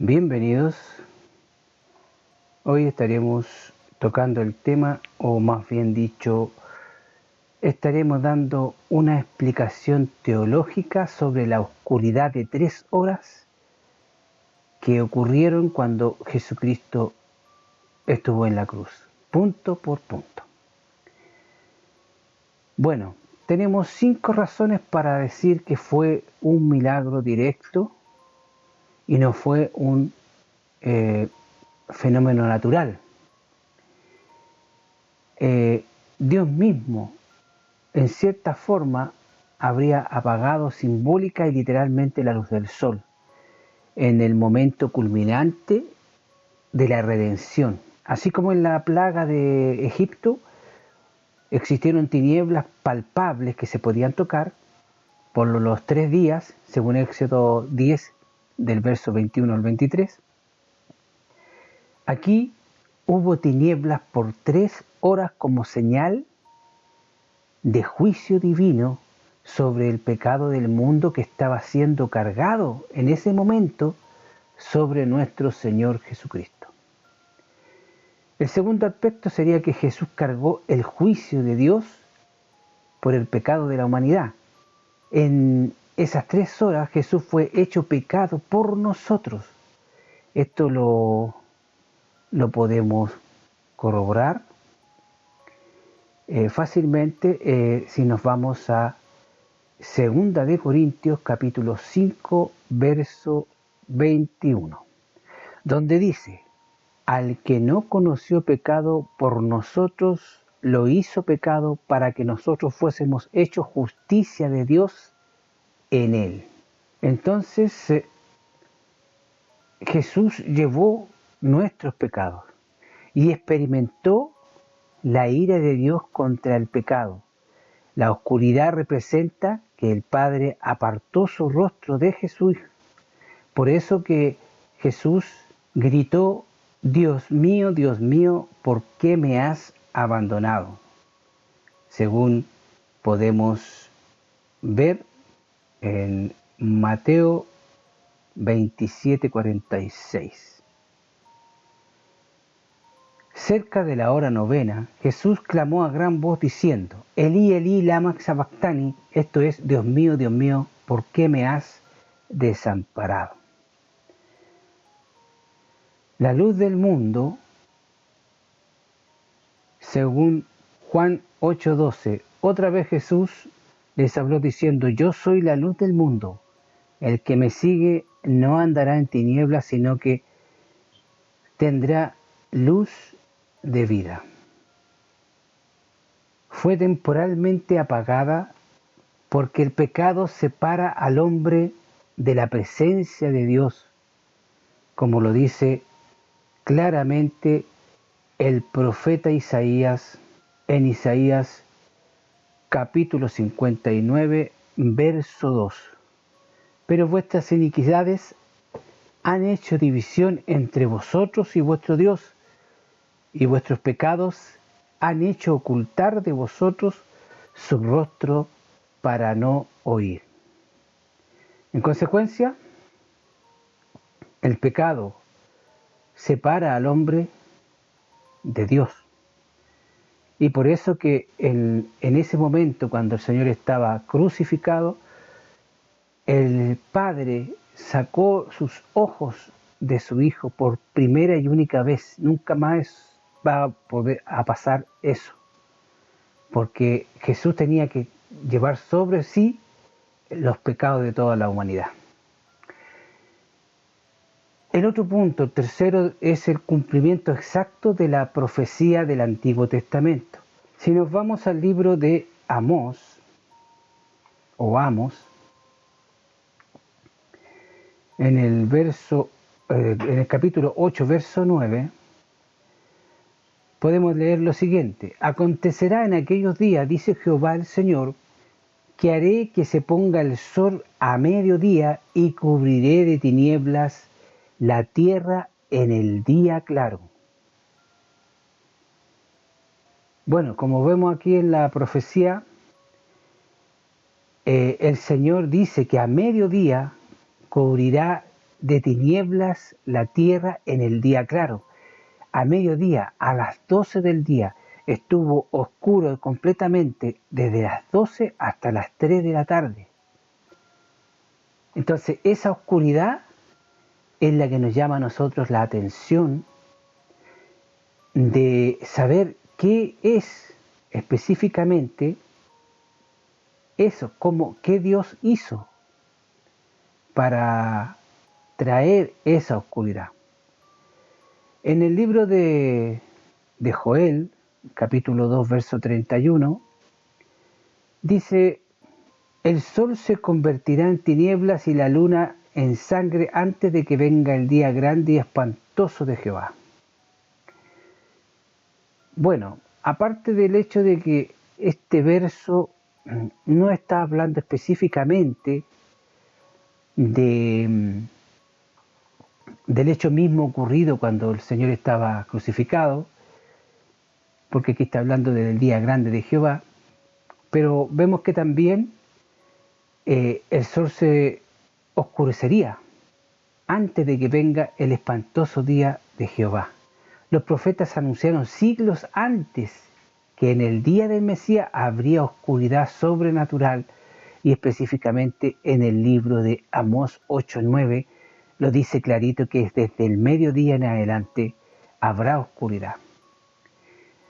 Bienvenidos. Hoy estaremos tocando el tema, o más bien dicho, estaremos dando una explicación teológica sobre la oscuridad de 3 horas que ocurrieron cuando Jesucristo estuvo en la cruz, punto por punto. Bueno, tenemos 5 razones para decir que fue un milagro directo y no fue un fenómeno natural. Dios mismo, en cierta forma, habría apagado simbólica y literalmente la luz del sol en el momento culminante de la redención. Así como en la plaga de Egipto existieron tinieblas palpables que se podían tocar por los 3 días, según Éxodo 10, del verso 21 al 23. Aquí hubo tinieblas por 3 horas como señal de juicio divino sobre el pecado del mundo que estaba siendo cargado en ese momento sobre nuestro Señor Jesucristo. El segundo aspecto sería que Jesús cargó el juicio de Dios por el pecado de la humanidad. En esas 3 horas Jesús fue hecho pecado por nosotros. Esto lo podemos corroborar fácilmente si nos vamos a Segunda de Corintios capítulo 5 verso 21, donde dice: al que no conoció pecado por nosotros lo hizo pecado para que nosotros fuésemos hechos justicia de Dios en él. Entonces Jesús llevó nuestros pecados y experimentó la ira de Dios contra el pecado. La oscuridad representa que el Padre apartó su rostro de Jesús. Por eso que Jesús gritó: Dios mío, ¿por qué me has abandonado? Según podemos ver en Mateo 27:46. Cerca de la hora novena, Jesús clamó a gran voz diciendo: Elí, Elí, lama sabactani, esto es, Dios mío, ¿por qué me has desamparado? La luz del mundo, según Juan 8:12, otra vez Jesús les habló diciendo: yo soy la luz del mundo, el que me sigue no andará en tinieblas, sino que tendrá luz de vida. Fue temporalmente apagada porque el pecado separa al hombre de la presencia de Dios, como lo dice claramente el profeta Isaías en Isaías capítulo 59, verso 2. Pero vuestras iniquidades han hecho división entre vosotros y vuestro Dios, y vuestros pecados han hecho ocultar de vosotros su rostro para no oír. En consecuencia, el pecado separa al hombre de Dios. Y por eso que en ese momento, cuando el Señor estaba crucificado, el Padre sacó sus ojos de su Hijo por primera y única vez. Nunca más va a poder pasar eso, porque Jesús tenía que llevar sobre sí los pecados de toda la humanidad. El otro punto, el tercero, es el cumplimiento exacto de la profecía del Antiguo Testamento. Si nos vamos al libro de Amós, en el capítulo 8, verso 9, podemos leer lo siguiente: acontecerá en aquellos días, dice Jehová el Señor, que haré que se ponga el sol a mediodía y cubriré de tinieblas la tierra en el día claro. Bueno, como vemos aquí en la profecía, el Señor dice que a mediodía cubrirá de tinieblas la tierra en el día claro. A mediodía, a las 12 del día, estuvo oscuro completamente desde las 12 hasta las 3 de la tarde. Entonces, esa oscuridad es la que nos llama a nosotros la atención de saber qué es específicamente eso, qué Dios hizo para traer esa oscuridad. En el libro de Joel, capítulo 2, verso 31, dice: el sol se convertirá en tinieblas y la luna en sangre antes de que venga el día grande y espantoso de Jehová. Bueno, aparte del hecho de que este verso no está hablando específicamente del hecho mismo ocurrido cuando el Señor estaba crucificado, porque aquí está hablando del día grande de Jehová, pero vemos que también el sol se oscurecería antes de que venga el espantoso día de Jehová. Los profetas anunciaron siglos antes que en el día del Mesías habría oscuridad sobrenatural, y específicamente en el libro de Amós 8:9 lo dice clarito, que desde el mediodía en adelante habrá oscuridad.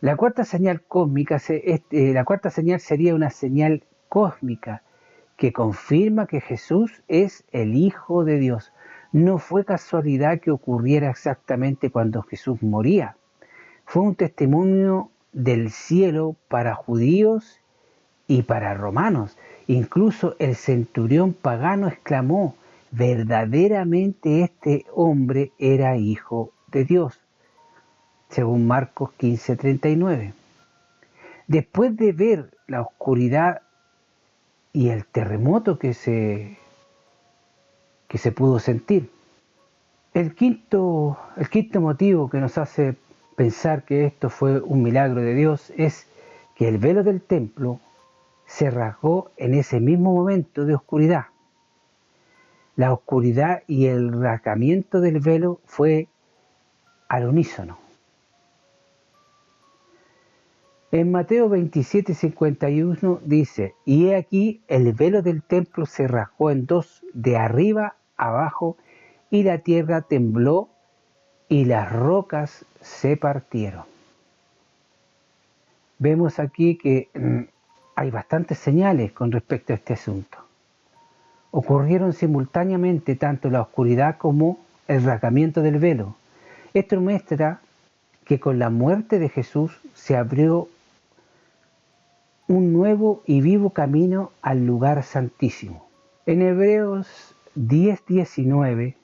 La cuarta señal cósmica, la cuarta señal sería una señal cósmica que confirma que Jesús es el Hijo de Dios. No fue casualidad que ocurriera exactamente cuando Jesús moría. Fue un testimonio del cielo para judíos y para romanos. Incluso el centurión pagano exclamó: verdaderamente este hombre era Hijo de Dios, según Marcos 15:39. Después de ver la oscuridad y el terremoto que se pudo sentir, el quinto motivo que nos hace pensar que esto fue un milagro de Dios es que el velo del templo se rasgó en ese mismo momento de oscuridad. La oscuridad y el rasgamiento del velo fue al unísono. En Mateo 27:51 dice: y he aquí el velo del templo se rasgó en dos, de arriba abajo, y la tierra tembló y las rocas se partieron. Vemos aquí que hay bastantes señales con respecto a este asunto. Ocurrieron simultáneamente tanto la oscuridad como el rasgamiento del velo. Esto muestra que con la muerte de Jesús se abrió un nuevo y vivo camino al lugar santísimo. En Hebreos 10, 19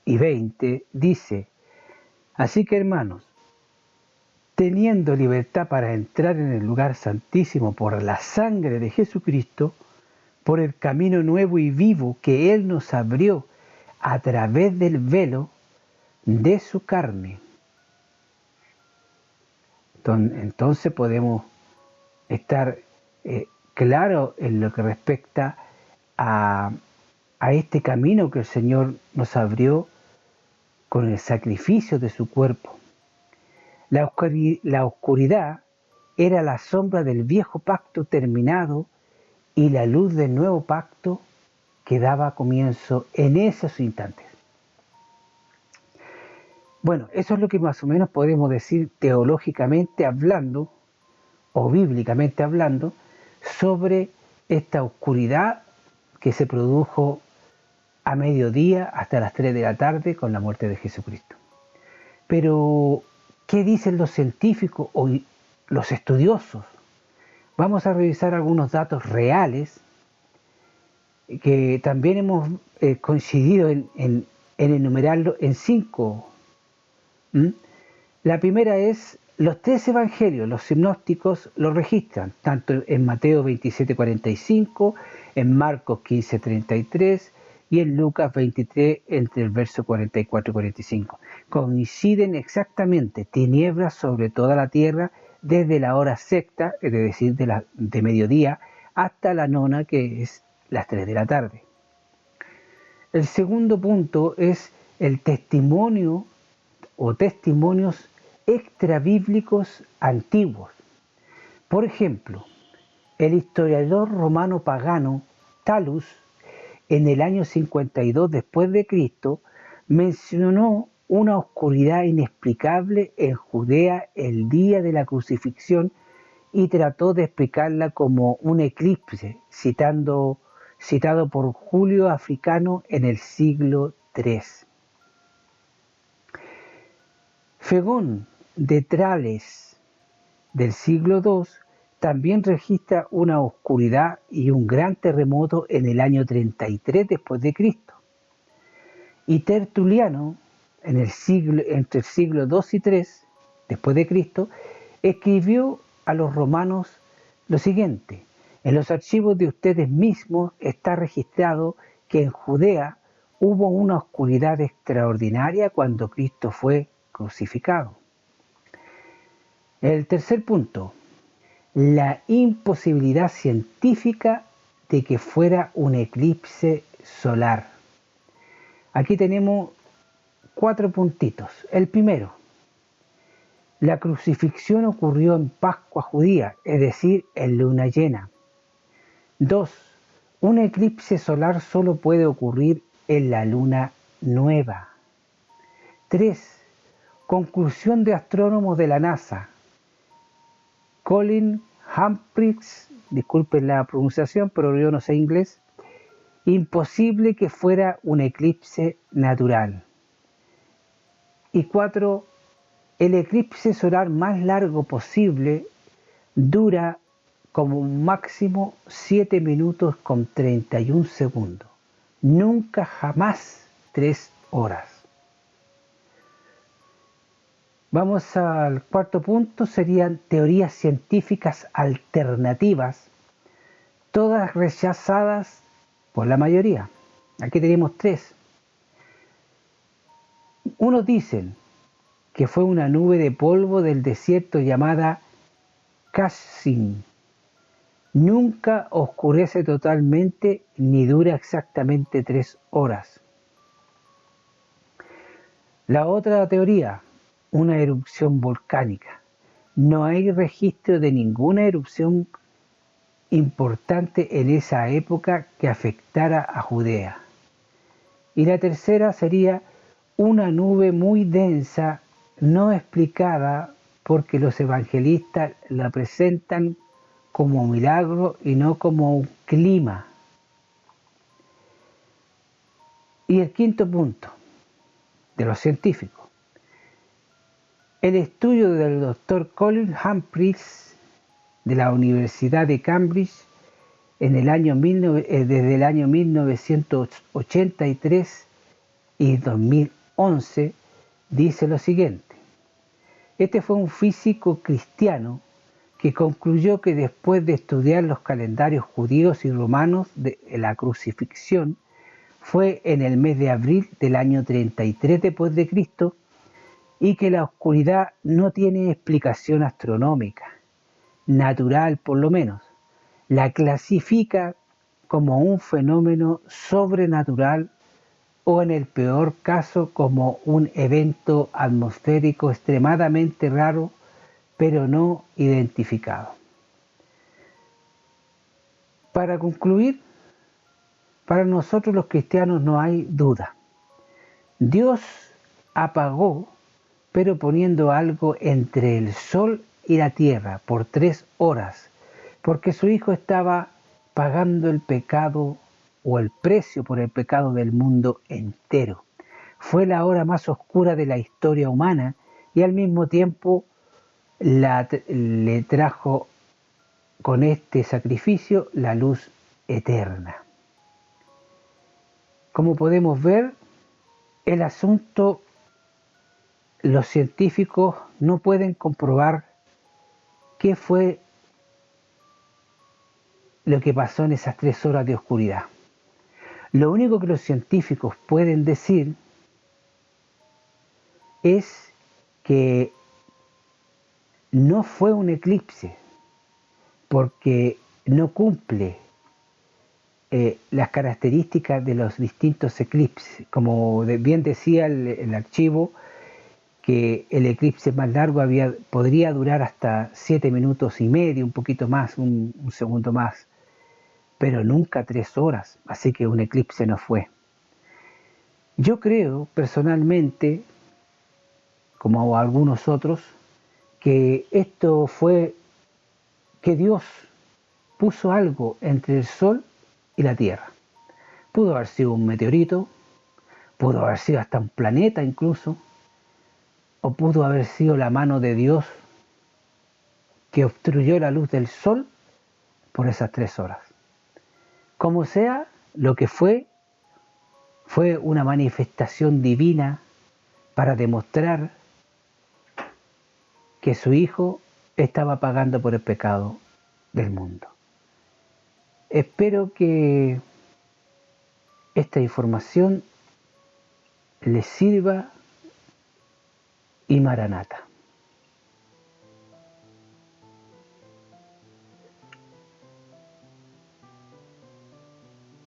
y 20 dice: así que, hermanos, teniendo libertad para entrar en el lugar santísimo por la sangre de Jesucristo, por el camino nuevo y vivo que Él nos abrió a través del velo de su carne. Entonces podemos estar claros en lo que respecta a este camino que el Señor nos abrió con el sacrificio de su cuerpo. La oscuridad era la sombra del viejo pacto terminado, y la luz del nuevo pacto que daba comienzo en esos instantes. Bueno, eso es lo que más o menos podemos decir teológicamente hablando, o bíblicamente hablando, sobre esta oscuridad que se produjo a mediodía hasta las 3 de la tarde con la muerte de Jesucristo. Pero, ¿qué dicen los científicos o los estudiosos? Vamos a revisar algunos datos reales que también hemos coincidido en enumerarlo en 5. La primera es: los 3 evangelios, los sinópticos, lo registran, tanto en Mateo 27:45, en Marcos 15:33 y en Lucas 23, entre el verso 44 y 45. Coinciden exactamente: tinieblas sobre toda la tierra desde la hora sexta, es decir, de mediodía, hasta la nona, que es las 3 de la tarde. El segundo punto es el testimonio o testimonios extrabíblicos antiguos. Por ejemplo, el historiador romano pagano Talus, en el año 52 después de Cristo, mencionó una oscuridad inexplicable en Judea el día de la crucifixión y trató de explicarla como un eclipse, citado por Julio Africano en el siglo III. Fegón de Trales del siglo II también registra una oscuridad y un gran terremoto en el año 33 después de Cristo. Y Tertuliano, entre el siglo II y III después de Cristo, escribió a los romanos lo siguiente: en los archivos de ustedes mismos está registrado que en Judea hubo una oscuridad extraordinaria cuando Cristo fue crucificado. El tercer punto, la imposibilidad científica de que fuera un eclipse solar. Aquí tenemos 4 puntitos. El primero, la crucifixión ocurrió en Pascua judía, es decir, en luna llena. 2. Un eclipse solar solo puede ocurrir en la luna nueva. 3. Conclusión de astrónomos de la NASA. Colin Humphreys, disculpen la pronunciación, pero yo no sé inglés. Imposible que fuera un eclipse natural. Y 4. El eclipse solar más largo posible dura como máximo 7 minutos con 31 segundos. Nunca jamás 3 horas. Vamos al cuarto punto, serían teorías científicas alternativas, todas rechazadas por la mayoría. Aquí tenemos 3. Unos dicen que fue una nube de polvo del desierto llamada Cassin. Nunca oscurece totalmente ni dura exactamente 3 horas. La otra teoría, una erupción volcánica. No hay registro de ninguna erupción importante en esa época que afectara a Judea. Y la tercera sería una nube muy densa, no explicada, porque los evangelistas la presentan como milagro y no como un clima. Y el quinto punto, de los científicos. El estudio del doctor Colin Humphreys de la Universidad de Cambridge desde el año 1983 y 2011 dice lo siguiente: este fue un físico cristiano que concluyó que después de estudiar los calendarios judíos y romanos de la crucifixión, fue en el mes de abril del año 33 después de Cristo, y que la oscuridad no tiene explicación astronómica, natural por lo menos. La clasifica como un fenómeno sobrenatural o en el peor caso como un evento atmosférico extremadamente raro pero no identificado. Para concluir, para nosotros los cristianos no hay duda. Dios apagó, pero poniendo algo entre el sol y la tierra por 3 horas, porque su Hijo estaba pagando el pecado o el precio por el pecado del mundo entero. Fue la hora más oscura de la historia humana y al mismo tiempo le trajo con este sacrificio la luz eterna. Como podemos ver, el asunto, los científicos no pueden comprobar qué fue lo que pasó en esas 3 horas de oscuridad. Lo único que los científicos pueden decir es que no fue un eclipse, porque no cumple las características de los distintos eclipses. Como bien decía el archivo, que el eclipse más largo podría durar hasta 7 minutos y medio, un poquito más, un segundo más, pero nunca 3 horas, así que un eclipse no fue. Yo creo personalmente, como algunos otros, que esto fue que Dios puso algo entre el Sol y la Tierra. Pudo haber sido un meteorito, pudo haber sido hasta un planeta incluso, o pudo haber sido la mano de Dios que obstruyó la luz del Sol por esas 3 horas. Como sea, lo que fue una manifestación divina para demostrar que su Hijo estaba pagando por el pecado del mundo. Espero que esta información les sirva y Maranata.